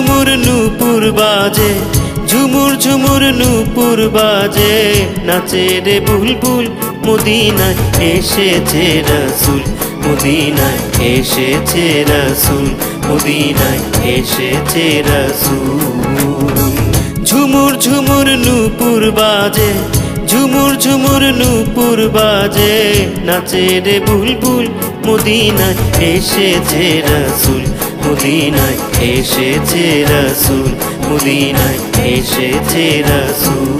ঝুমুর নূপুর বাজে, ঝুমুর ঝুমুর নূপুর বাজে, নাচে রে বুলবুল মদিনায় এসেছে রাসূল, মদিনায় এসেছে রাসূল, মদিনায় এসেছে রাসূল। ঝুমুর ঝুমুর নূপুর বাজে, ঝুমুর ঝুমুর নূপুর বাজে, নাচে রে বুলবুল মদিনায় এসেছে রাসূল, মদিনায় এসেছে রাসূল, মদিনায় এসেছে রাসূল।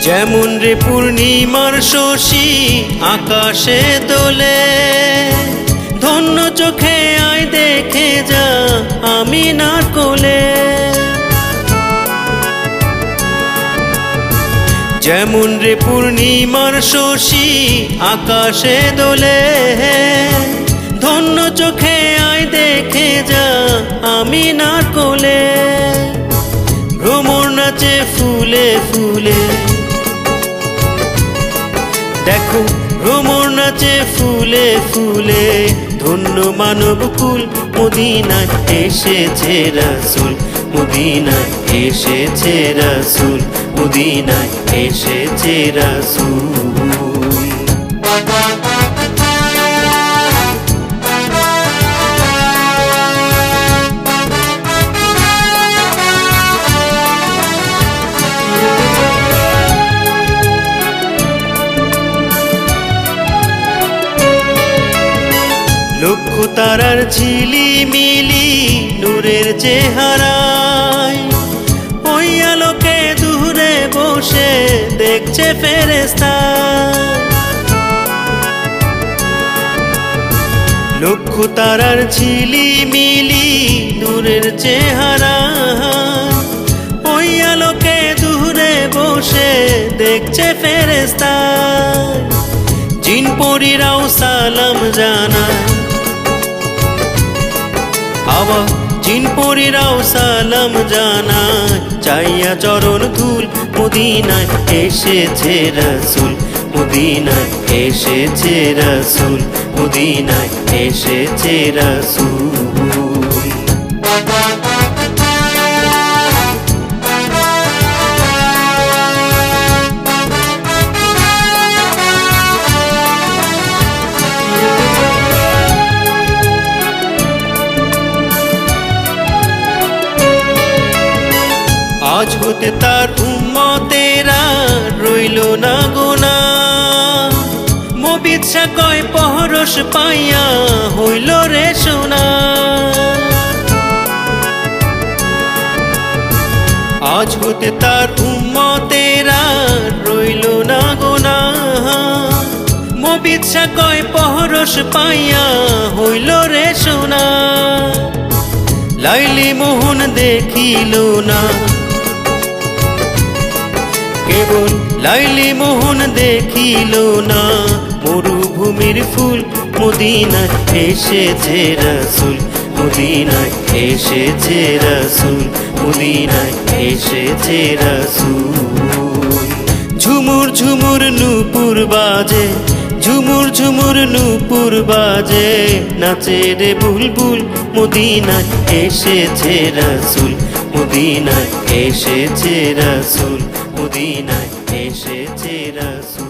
যেমন রে পূর্ণিমার শশী আকাশে দোলে, ধন্য চোখে আয় দেখে যা আমিনার কোলে। যেমন রে পূর্ণিমার শশী আকাশে দোলে, ধন্য চোখে আয় দেখে যা আমিনার কোলে। ভ্রমর নাচে ফুলে ফুলে, দেখো ভ্রমর নাচে ফুলে ফুলে, ধন্য মানব কুল মদিনায় এসেছে রাসূল, মদিনায় এসেছে রাসূল, মদিনায় এসেছে রাসূল। লক্ষ তারার ঝিলিমিলি নূরের চেহারায়, ওই আলোকে দূরে বসে দেখছে ফেরেশতা। লক্ষ তারার ঝিলিমিলি নূরের চেহারায়, ওই আলোকে দূরে বসে দেখছে ফেরেশতা। জিন পরীরাও সালাম জানায়, আবার জিন পরীরাও সালাম জানায়, চাইয়া চরণ ধুল মদিনায় এসেছে রাসূল, মদিনায় এসেছে রাসূল, মদিনায় এসেছে রাসূল। আজ হতে তার উম্মতেরা রইল না গোনা, মবিৎসা কয় পহরস পাইয়া হইল রে সোনা। আজ হতে তার উম্মতেরা রইল না গোনা, মবিৎসা কয় পহরস পাইয়া হইল রে সোনা। লাইলি মোহন দেখিল না, কেবল লাইলি মোহন দেখিল না, মরুভূমির ফুল মদিনায় এসেছে রাসূল, মদিনায় এসেছে রাসূল, মদিনায় এসেছে রাসূল। ঝুমুর ঝুমুর নূপুর বাজে, ঝুমুর ঝুমুর নূপুর বাজে, নাচে রে বুলবুল মদিনায় এসেছে রাসূল, মদিনায় এসেছে রাসূল, মদিনায় এসেছে রাসূল।